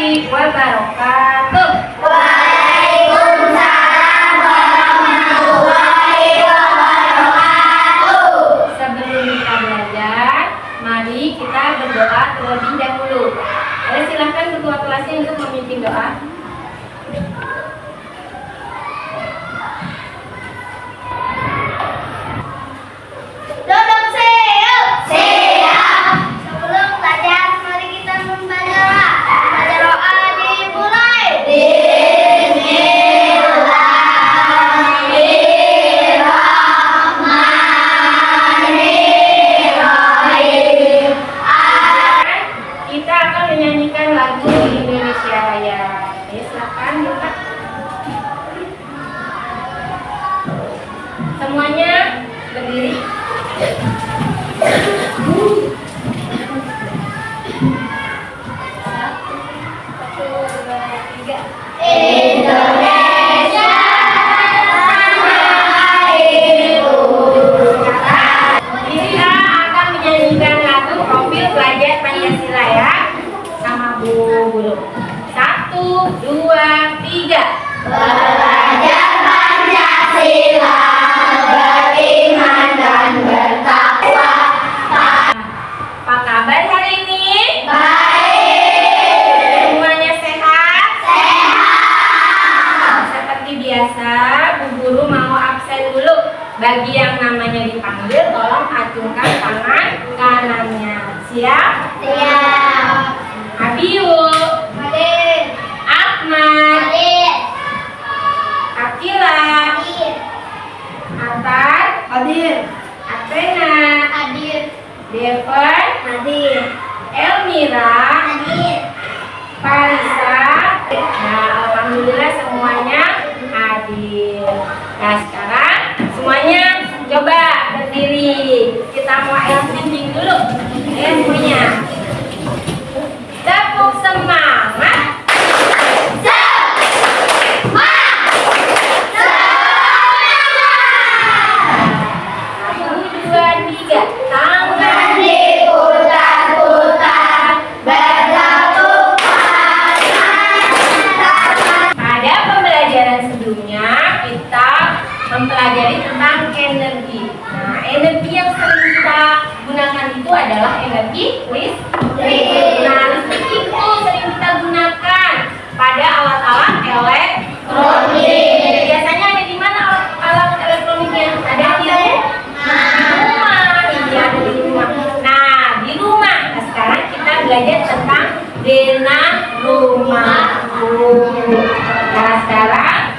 warahmatullahi wabarakatuh. Waalaikumsalam warahmatullahi wabarakatuh. Sebelum kita belajar, mari kita berdoa terlebih dahulu. Silahkan ketua kelasnya untuk memimpin doa. Duduk siap. Siap. Sebelum belajar, mari kita membaca doa. Baca doa dimulai. Bismillahirrahmanirrahim. Kita akan menyanyikan lagu Indonesia Raya. Silakan Bapak. Semuanya berdiri. Indonesia tanah airku. Kita akan menyanyikan lagu Profil Pelajar Pancasila ya, sama Bu Guru. 1, 2, 3. Belajar Pancasila, beriman dan bertakwa. Apa kabar hari ini? Baik. Semuanya sehat? Sehat. Seperti biasa, Bu Guru mau absen dulu. Bagi yang namanya dipanggil, tolong acungkan tangan kanannya. Siap? Siap. Abiu, Hadir. Ahmad, Hadir. Akila, Hadir. Atar, Hadir. Atrena, Hadir. Devan, Hadir. Elmira, Hadir. Parisa. Nah, alhamdulillah semuanya hadir. Nah, sekarang semuanya coba berdiri. Kita mau LCD dulu. Ya, semuanya. Tepuk semangat. Satu, dua, tiga. Tangan Diputar-putar, berlalu Pada pembelajaran sebelumnya kita mempelajari tentang energi. Nah, energi yang sering kita gunakan itu adalah energi listrik. Nah, listrik itu sering kita gunakan pada alat-alat elektronik. Biasanya ada di mana alat elektroniknya? Ada di rumah. Iya, ada di rumah. Nah, di rumah. Nah, sekarang kita belajar tentang denah rumahku. Nah, sekarang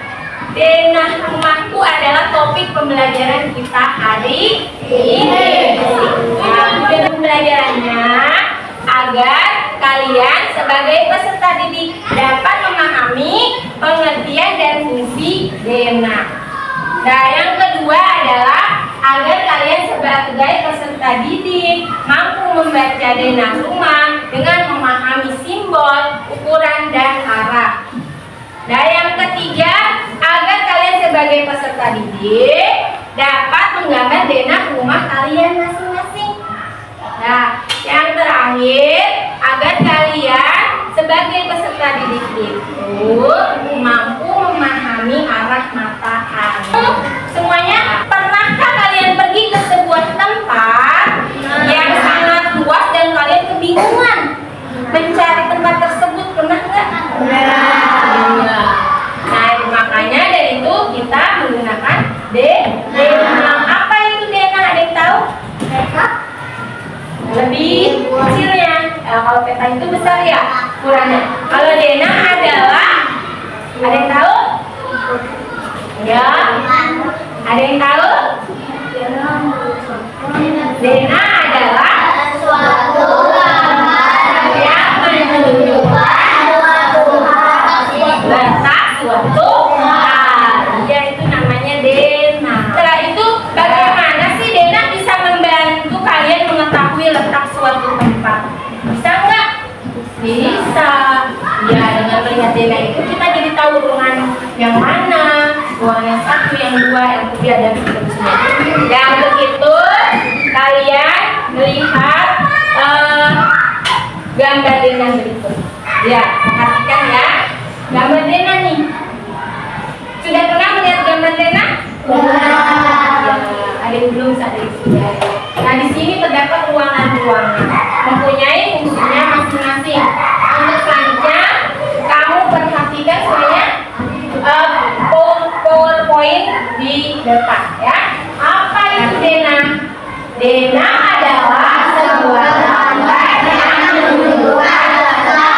denah rumahku adalah topik pembelajaran kita hari ini. Nah, tujuan pembelajarannya agar kalian sebagai peserta didik dapat memahami pengertian dan fungsi denah. Nah, yang kedua adalah agar kalian sebagai peserta didik mampu membaca denah rumah dengan memahami simbol, ukuran, dan arah. Nah, yang ketiga, agar kalian sebagai peserta didik dapat menggambar denah rumah kalian masing-masing. Nah, yang terakhir, agar kalian sebagai peserta didik itu mampu memahami arah mata angin. Semuanya, pernahkah kalian pergi ke sebuah tempat yang sangat luas dan kalian kebingungan mencari tempat tersebut? Pernah nggak? Nah, makanya dari itu kita menggunakan denah. Apa itu denah? Ada yang tahu? Lebih kecilnya. Kalau peta itu besar ya ukurannya. Kalau denah adalah, ada yang tahu? Ya. Ada yang tahu? Denah adalah suatu gambar yang menunjukkan letak suatu hal. Ya, itu namanya denah. Setelah itu, bagaimana sih denah bisa membantu kalian mengetahui letak suatu tempat? Bisa nggak? Bisa. Ya, dengan melihat denah itu kita jadi tahu ruangan yang mana, ruangan yang satu, yang dua, yang ketiga, dan seterusnya. Dan begitu kalian melihat gambar denah berikut. Ya, perhatikan ya. Gambar Dena nih. Sudah pernah melihat gambar Dena? Ya, ada yang belum, ada yang sudah. Nah, di sini terdapat ruangan-ruangan, mempunyai fungsinya masing-masing. Untuk selanjutnya, kamu perhatikan semuanya PowerPoint di depan ya. Apa itu Dena? Dena adalah sebuah gambar yang menunjukkan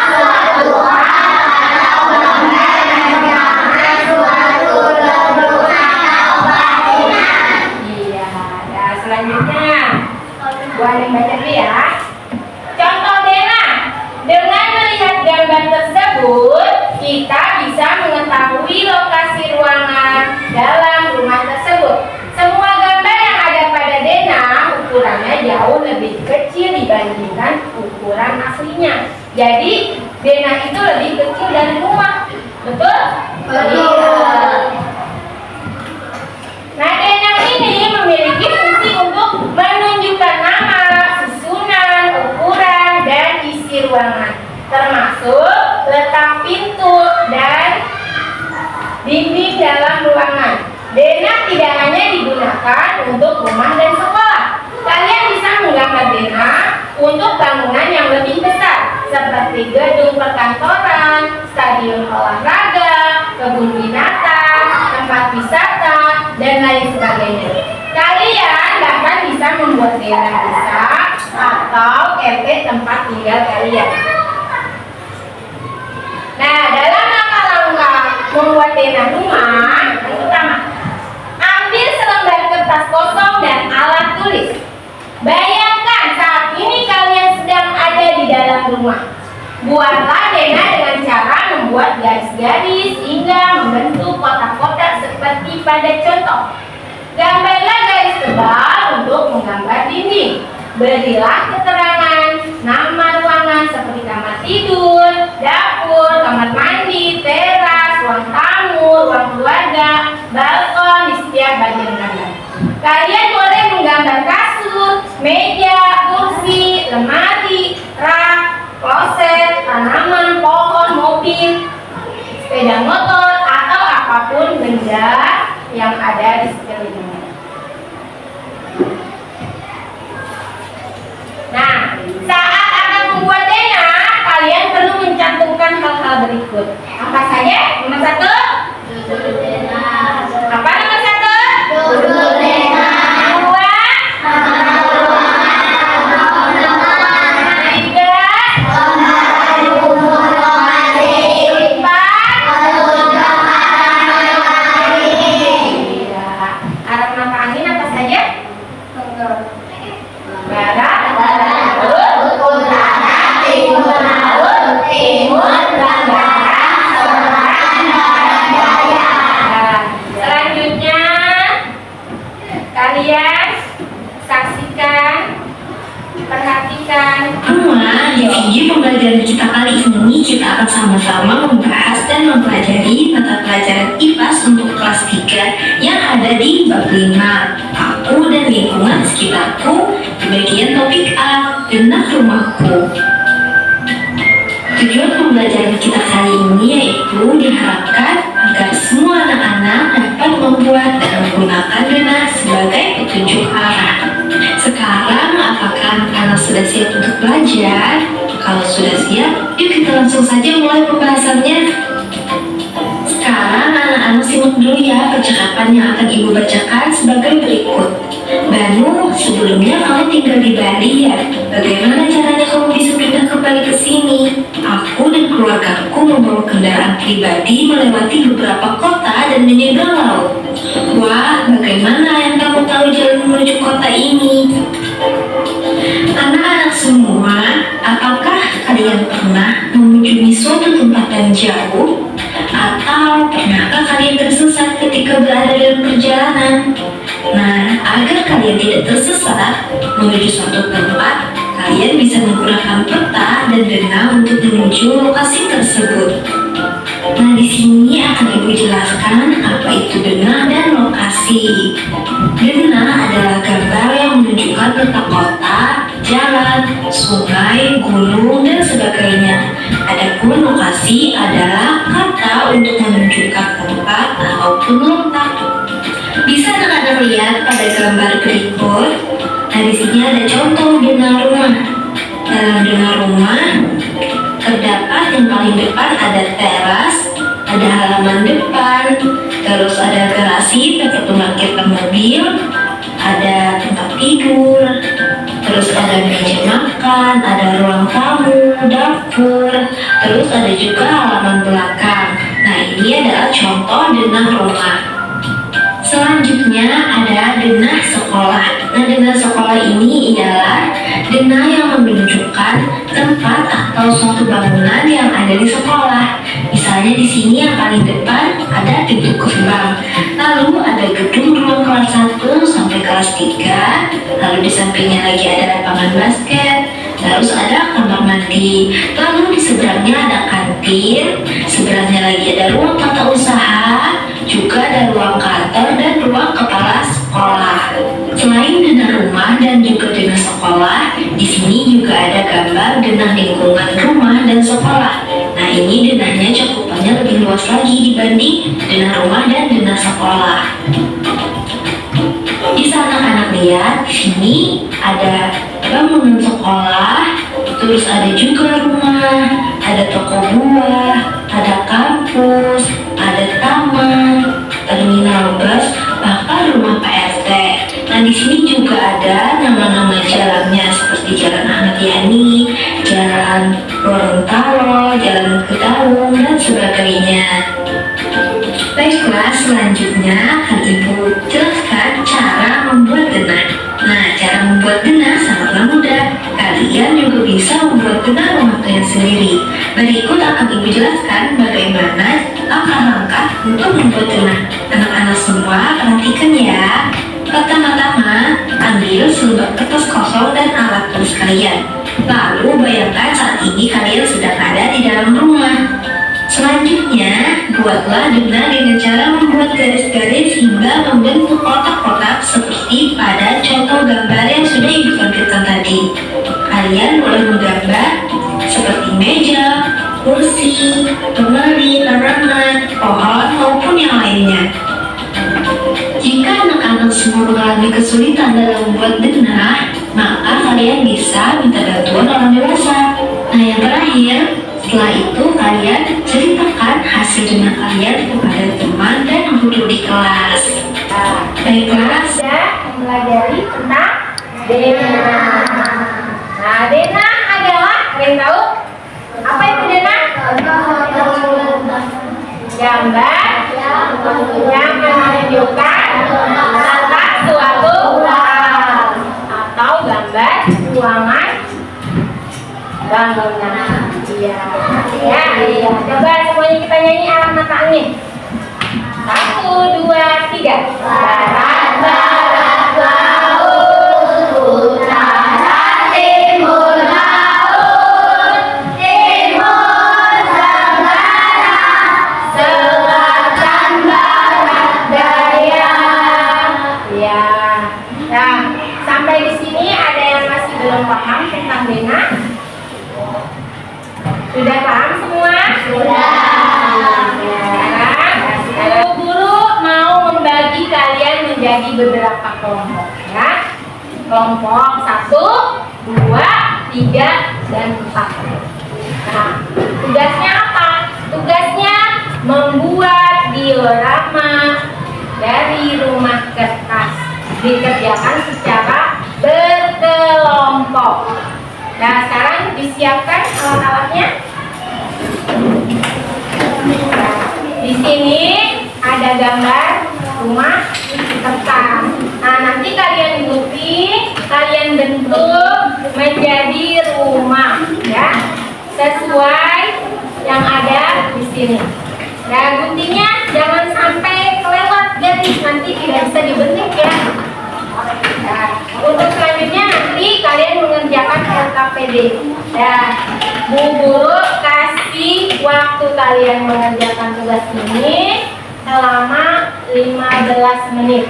suatu hal atau gambar yang suatu lelucon atau bangunan. Iya. Dan selanjutnya, gua yang baca dulu ya. Contoh Dena. Dengan melihat gambar tersebut, kita bisa mengetahui lokasi ruangan dalam rumah tersebut. Semua gambar yang ada pada Dena ukurannya jauh lebih kecil dibandingkan ukuran aslinya. Jadi Dena itu lebih kecil dari rumah. Betul? Betul. Nah, Dena ini memiliki fungsi untuk menunjukkan nama, susunan, ukuran, dan isi ruangan, termasuk letak pintu dan dinding dalam ruangan. Dena tidak hanya digunakan untuk rumah dan sekolah. Kalian bisa menggambar Dena untuk bangunan yang lebih besar, seperti gedung perkantoran, stadion olahraga, kebun binatang, tempat wisata, dan lain sebagainya. Kalian bahkan bisa membuat Dena desa atau RT tempat tinggal kalian. Nah, dalam langkah-langkah membuat Dena rumah, yang pertama, ambil selembar kertas kosong dan alat tulis. Bayangkan saat ini kalian sedang ada di dalam rumah. Buatlah Dena dengan cara membuat garis-garis hingga membentuk kotak-kotak seperti pada contoh. Gambarlah garis tebal untuk menggambar dinding. Berilah keterangan nama ruangan seperti kamar tidur, dapur, kamar mandi, teras, ruang tamu, ruang keluarga, balkon di setiap bagian gambar. Kalian boleh menggambar kasur, meja, kursi, lemari, rak, kloset, tanaman, pohon, mobil, sepeda motor, atau apapun benda yang ada di sekelilingnya. Nah, saat akan membuat Dena, kalian perlu mencantumkan hal-hal berikut. Apa saja? Nomor satu. Apa nomor satu? Duduk Dena. Dua. Tiga. Empat. Iya. Arah mata angin apa saja? Barat, Utara, timur, laut, timur, barat, selatan, barat daya. Nah, selanjutnya kalian saksikan, perhatikan. Di video pembelajaran kita kali ini kita akan sama-sama membahas dan mempelajari mata pelajaran IPAS untuk kelas 3 yang ada di bab 5, aku dan lingkungan sekitarku, di bagian topik A, benak rumahku. Tujuan pembelajaran kita kali ini yaitu diharapkan agar semua anak-anak dapat membuat dan menggunakan benak sebagai petunjuk arah. Sekarang apakah anak-anak sudah siap untuk belajar? Kalau sudah siap, yuk kita langsung saja mulai pembahasannya. Sekarang anak-anak simak dulu ya percakapan yang akan ibu bacakan sebagai berikut. Banu, sebelumnya kamu tinggal di Bali ya? Bagaimana caranya kamu bisa pindah kembali ke sini? Aku dan keluargaku membawa kendaraan pribadi melewati beberapa kota dan menyeberang laut. Wah, bagaimana yang kamu tahu jalan menuju kota ini? Anak-anak semua, apakah kalian pernah mengunjungi suatu tempat yang jauh? Atau pernahkah kalian tersesat ketika berada dalam perjalanan? Nah, agar kalian tidak tersesat menuju suatu tempat, kalian bisa menggunakan peta dan dena untuk menuju lokasi tersebut. Nah, di sini akan ibu jelaskan apa itu dena dan lokasi. Dena adalah gambar yang menunjukkan letak kota, jalan, sungai, gunung, dan sebagainya. Adapun lokasi adalah kata untuk menunjukkan tempat ataupun letak. Bisa anak-anak lihat pada gambar berikut. Nah, di sini ada contoh denah rumah. Dalam denah rumah terdapat yang paling depan ada teras, ada halaman depan, terus ada garasi tempat memarkirkan mobil, ada tempat tidur, terus ada meja makan, ada ruang tamu, dapur, terus ada juga halaman belakang. Nah, ini adalah contoh denah rumah. Selanjutnya ada denah sekolah. Nah, denah sekolah ini ialah denah yang menunjukkan tempat atau suatu bangunan yang ada di sekolah. Misalnya di sini yang paling depan ada pintu gerbang. Lalu ada gedung ruang kelas 1 sampai kelas 3. Lalu di sampingnya lagi ada lapangan basket. Terus ada kamar mandi. Lalu di seberangnya ada kantin. Seberangnya lagi ada ruang tata usaha. Juga ada ruang kantor dan ruang kepala sekolah. Selain denah rumah dan juga denah sekolah, di sini juga ada gambar denah lingkungan rumah dan sekolah. Nah, ini denahnya cakupannya lebih luas lagi dibanding denah rumah dan denah sekolah. Bisa anak-anak lihat, di sini ada bangunan sekolah, terus ada juga rumah, ada toko buah, ada kampus, ada taman, terminal bus, bahkan rumah Pak RT. Nah, di sini juga ada nama-nama jalannya seperti Jalan Ahmad Yani, Jalan Gorontalo, Jalan Kedaung, dan sebagainya. Baiklah, selanjutnya akan Ibu jelaskan cara membuat denah. Nah, cara membuat denah sangatlah mudah. Kalian juga bisa membuat denah rumah kalian sendiri. Berikut akan Ibu jelaskan bagaimana langkah-langkah untuk membuat denah. Anak-anak semua perhatikan ya. Pertama-tama, ambil selembar kertas kosong dan alat tulis kalian. Lalu bayangkan saat ini kalian sedang ada di dalam rumah. Selanjutnya, buatlah denah dengan cara membuat garis-garis hingga membentuk kotak-kotak seperti pada contoh gambar yang sudah Ibu tampilkan tadi. Kalian boleh menggambar seperti meja, kursi, lemari, tanaman, pohon, maupun yang lainnya. Jika anak-anak semua mengalami kesulitan dalam membuat denah, maka kalian bisa minta bantuan orang dewasa. Nah, yang terakhir, setelah itu kalian ceritakan hasil denah kalian kepada teman dan guru di kelas. Baiklah, Sudah mempelajari tentang denah. Nah, denah adalah, ada yang tahu? Apa itu denah? Gambar yang menunjukkan tentang suatu hal atau gambar ruangan bangunan. Iya. Ya. Coba semuanya kita nyanyi arah mata angin. 1, 2, 3. Barat, laut, utara, timur, laut, timur, tenggara, selatan, barat, daya. Ya. Nah, sampai di sini ada yang masih belum paham tentang denah? Sudah paham semua? Sudah. Sekarang guru mau membagi kalian menjadi beberapa kelompok, ya. Kelompok 1, 2, 3, dan 4. Nah, tugasnya apa? Tugasnya membuat diorama dari rumah kertas. Dikerjakan secara berkelompok. Nah, sekarang disiapkan alat-alatnya. Di sini ada gambar rumah kertas. Nah, nanti kalian gunting, kalian bentuk menjadi rumah, ya, sesuai yang ada di sini. Nah, guntingnya jangan sampai kelewat garis, nanti tidak bisa dibentuk, ya. Nah, untuk selanjutnya nanti kalian mengerjakan LKPD. Nah, Bu Guru kasih waktu kalian mengerjakan tugas ini selama 15 menit.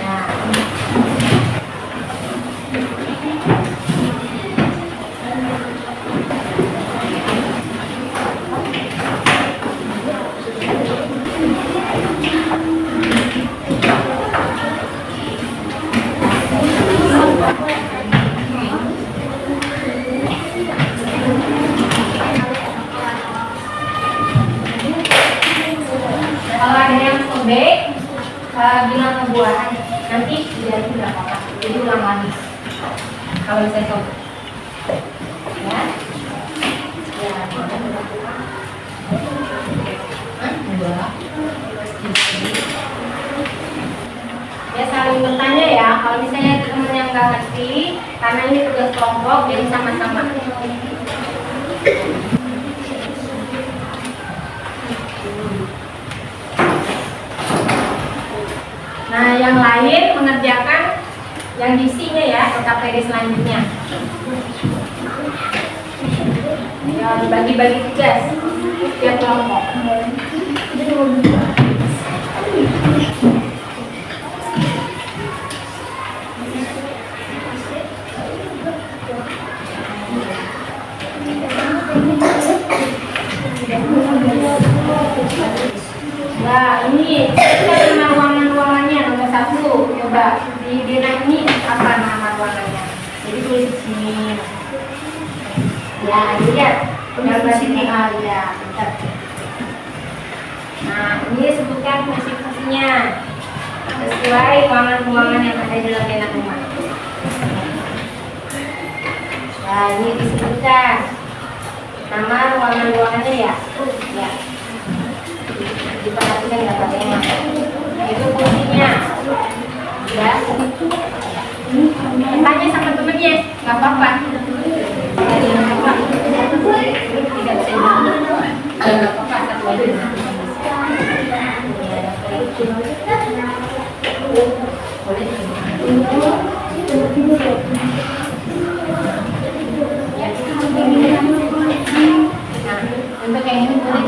Nah, nanti jadi nggak apa-apa, jadi ulang lagi kalau misalnya coba ya. Ya saling bertanya ya, kalau misalnya teman yang nggak ngerti, karena ini tugas kelompok jadi sama-sama. Nah, yang lain mengerjakan yang diisinya ya, KPD selanjutnya. Ya, bagi-bagi tugas setiap kelompok. Nah, ini kita nama ruangan-ruangannya nomor 1. Coba di Dena ini apa nama ruangannya? Jadi tulis di sini. Ya, lihat. Gambar sini ya, bentar. Nah, ini sebutkan fungsi-fungsinya sesuai ruangan-ruangan yang ada di dalam Dena rumah. Nah, ini disebutkan nama ruangan-ruangannya ya. Ya. Diperhatikan nggak pakainya, itu fungsinya ya. Tanya sama temennya, nggak apa-apa. Tidak bisa nggak apa-apa, satu aja. Nah, untuk yang ini boleh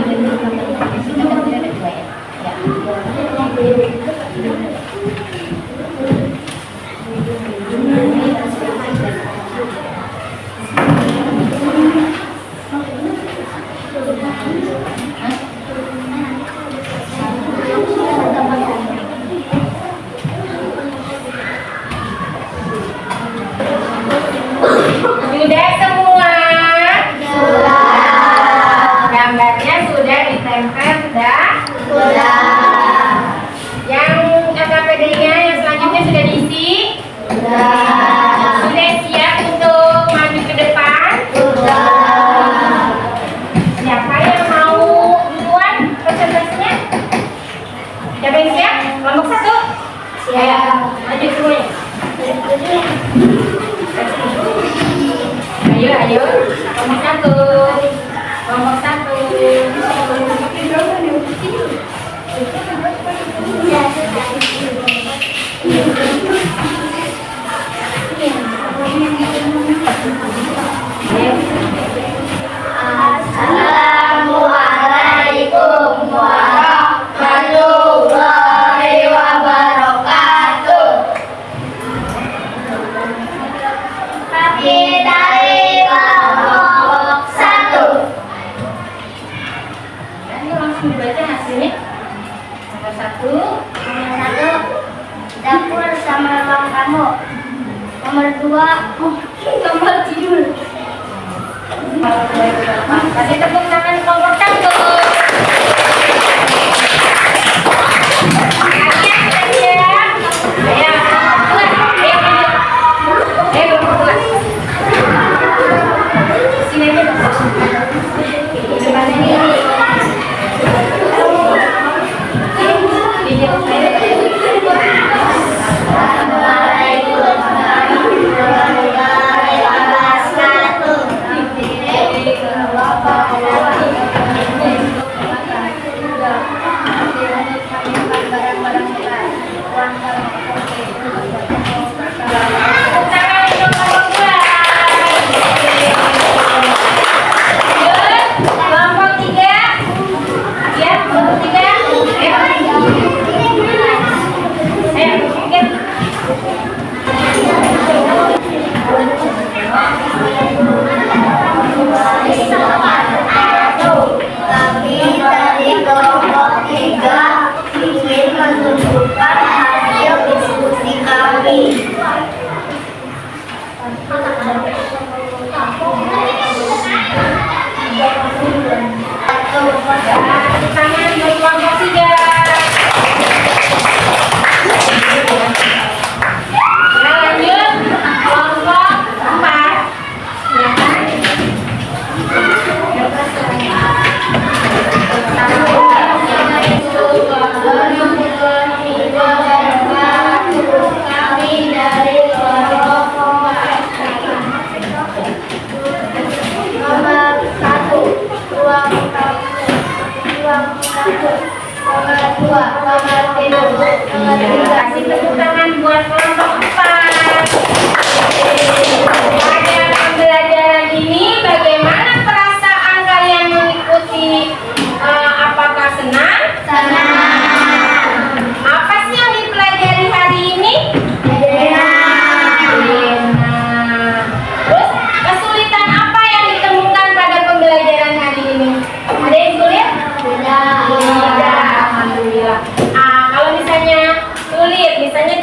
sudah semua? Gambarnya sudah ditempel, sudah? Yang KPD-nya yang selanjutnya sudah diisi? Sudah siap untuk maju ke depan? Siapa yang mau duluan presentasinya? Siapa yang siap? Kelompok 1? Siap. Maju semuanya. Ayo. Kelompok 1. Kelompok 1. Assalamualaikum warahmatullahi wabarakatuh. Kami dari kelompok 1. Ini langsung dibaca hasilnya. Nomor 1. Dapur sama ruang tamu. Nomor 2, kamar tidur. Kasih tepuk tangan kelompok 1. Assalamualaikum warahmatullahi wabarakatuh.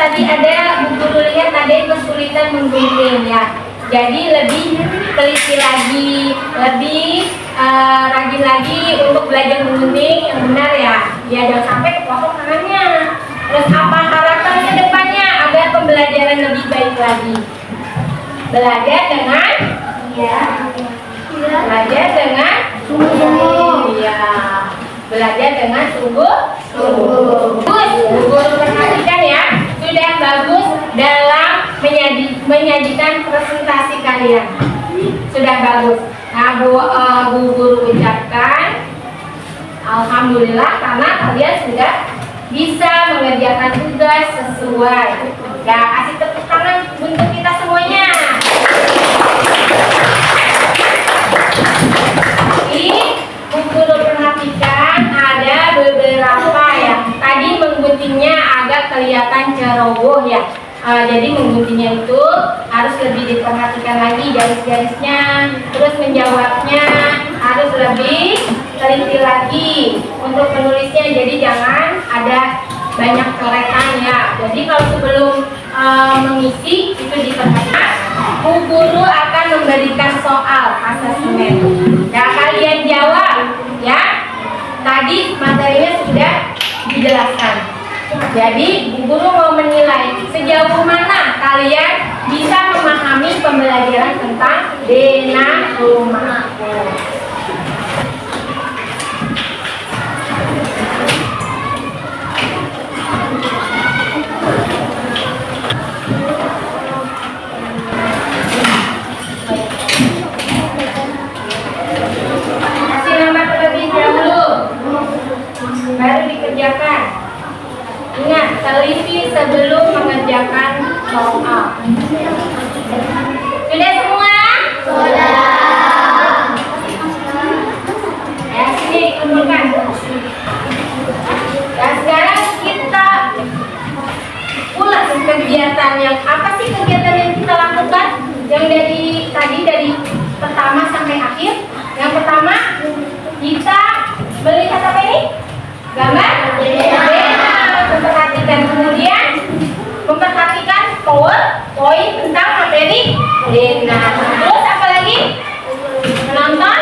tadi ada Bu Guru lihat ada yang kesulitan menggunting ya. Jadi lebih teliti lagi, lebih rajin lagi untuk belajar menggunting yang benar ya. Ya jangan sampai kepotong tangannya. Terus apa harapan ke depannya agar pembelajaran lebih baik lagi? Belajar dengan belajar dengan iya. Belajar dengan sungguh. Bagus, Bu Guru perhatikan ya. Sudah bagus dalam menyajikan presentasi kalian. Sudah bagus. Nah, Bu Guru ucapkan alhamdulillah karena kalian sudah bisa mengerjakan tugas sesuai. Ya, kasih tepuk tangan untuk kita semuanya. Bu Guru perhatikan ada beberapa ya. Tadi mengguntingnya agak kelihatan ceroboh ya. Jadi mengguntingnya itu harus lebih diperhatikan lagi garis-garisnya. Terus menjawabnya harus lebih teliti lagi. Untuk penulisnya jadi jangan ada banyak coretan ya. Jadi kalau sebelum mengisi itu diperhatikan. Bu Guru akan memberikan soal asesmen. Ya kalian jawab ya. Tadi materinya sudah dijelaskan. Jadi Bu Guru mau menilai sejauh mana kalian bisa memahami pembelajaran tentang Dena Rumahku. Kasih nama terlebih dahulu, baru dikerjakan. Ingat, teliti sebelum mengerjakan soal. Sudah semua? Sudah. Ya, sini kumpulkan. Dan sekarang kita ulas kegiatan yang apa sih kegiatan yang kita lakukan? Yang dari pertama sampai akhir. Yang pertama, kita melihat apa ini? Gambar? Memperhatikan, kemudian memperhatikan poin tentang materi Dena. Terus apa lagi? Menonton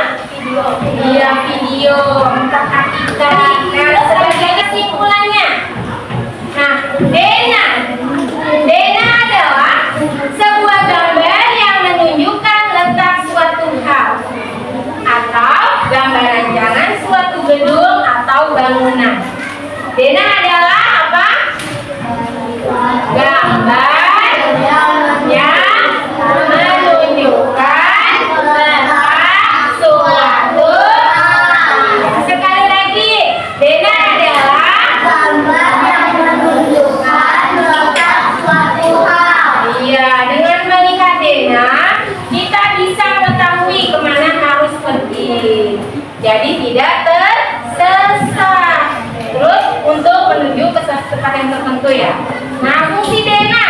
video, memperhatikan. Nah, sebagai kesimpulannya, nah Dena adalah sebuah gambar yang menunjukkan letak suatu hal atau gambar rancangan suatu gedung atau bangunan. Dena adalah apa? Gambar yang menunjukkan letak suatu. Sekali lagi, Dena adalah gambar yang menunjukkan letak suatu hal. Iya, dengan melihat Dena, kita bisa mengetahui kemana harus pergi. Jadi tidak tersesat. Terus untuk menuju ke tempat yang tertentu ya. Nah, fungsi Dena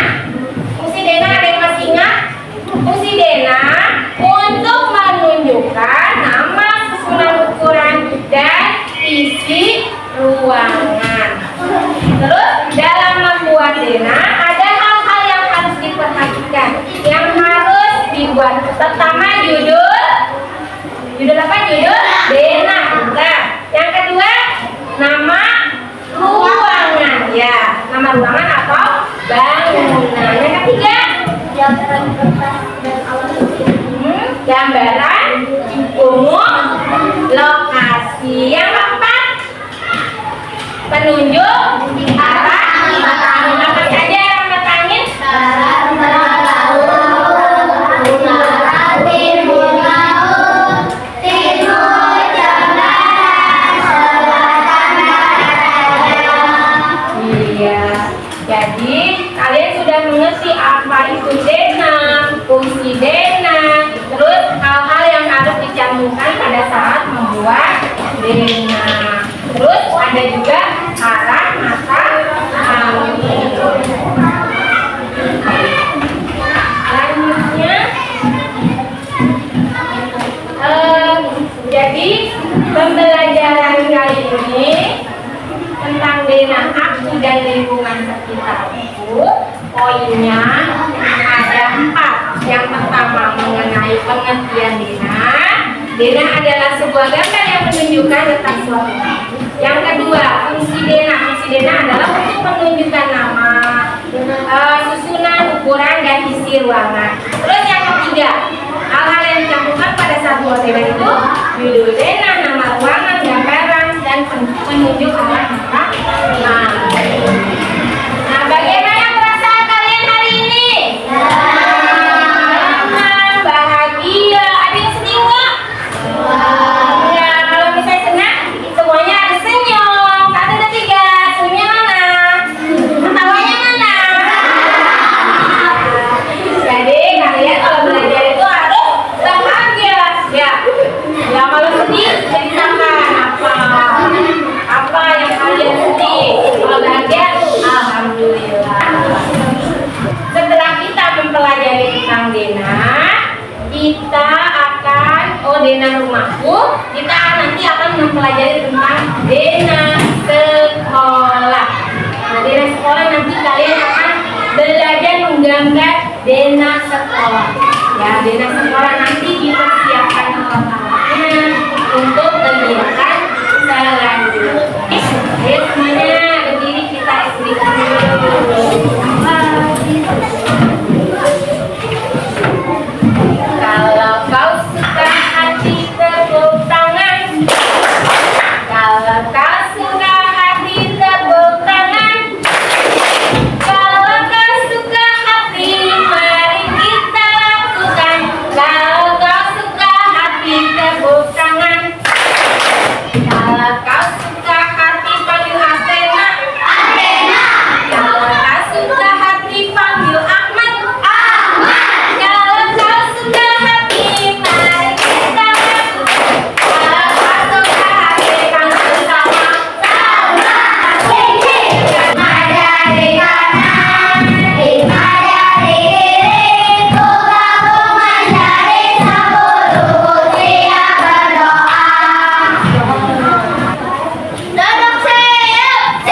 ada yang masih ingat? Fungsi Dena untuk menunjukkan nama, susunan ukuran dan isi ruangan. Terus dalam membuat Dena ada hal-hal yang harus diperhatikan, yang harus dibuat. Pertama judul apa? Judul Dena. Nah, yang kedua nama ruangan ya, nama ruangan atau bangunan. Yang ketiga gambaran umum lokasi. Yang keempat penunjuk arah angin. Apa saja alamat angin? Jadi kalian sudah mengerti apa itu Dena, fungsi Dena, terus hal-hal yang harus dicantumkan pada saat membuat Dena. Terus ada juga arah mata angin. Selanjutnya, jadi pembelajaran kali ini tentang Dena, aku dan lingkungan sekitarku poinnya ada 4. Yang pertama mengenai pengertian Dena. Dena adalah sebuah gambar yang menunjukkan tentang suatu. Yang kedua, fungsi Dena. Fungsi Dena adalah untuk menunjukkan nama, susunan, ukuran, dan isi ruangan. Terus yang ketiga, hal-hal yang dicampurkan pada satu orderan itu judul Dena, nama ruangan, gambaran, dan penunjuk arah mata. Nah, bagaimana perasaan kalian hari ini? Senang, bahagia, ada yang sedih nggak? Ya, kalau misalnya senang, semuanya harus senyum. 1, 2, 3, senyumnya mana? Ketawanya mana? Jadi kalian kalau belajar itu harus bahagia. Ya, ya kalau sedih ceritakan apa yang kalian sedih. Kalau bahagia, alhamdulillah. Setelah kita mempelajari tentang Dena, kita akan Dena rumahku. Kita nanti akan mempelajari tentang Dena sekolah. Nah, Dena sekolah nanti kalian akan belajar menggambar Dena sekolah. Ya, Dena sekolah nanti dipersiapkan alat-alatnya untuk kegiatan selanjutnya. Ayo semuanya berdiri, kita ekspresi dulu. Kalau kau suka hati tepuk tangan. Kalau kau suka hati tepuk tangan. Kalau kau suka hati, mari kita lakukan. Kalau kau suka hati tepuk tangan. Kalau kau suka hati panggil Athena. Athena. Kalau kau suka hati panggil Ahmad. Ahmad. Kalau kau suka hati, mari kita lakukan. Kalau kau suka hati panggil Salma. Salma. Lima jari kanan, 5 jari kiri, gabungan jari 10 siap berdoa. Duduk siap.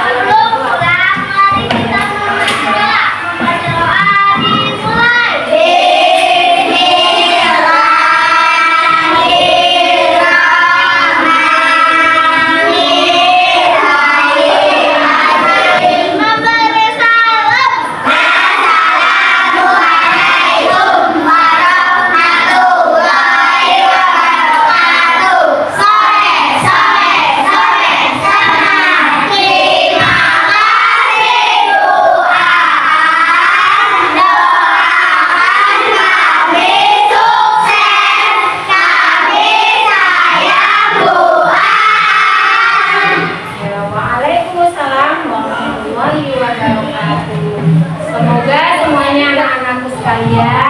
Sebelum pulang, mari kita membaca doa dimulai. Bismillahirrahmanirrahim. Memberi salam. Assalamualaikum warahmatullahi wabarakatuh. Sore, sore, sore, senang. Terima kasih Tuhan. Doakan kami sukses. Kami sayang Tuhan. Ya, waalaikumsalam warahmatullahi wabarakatuh. Semoga semuanya anak-anakku sekalian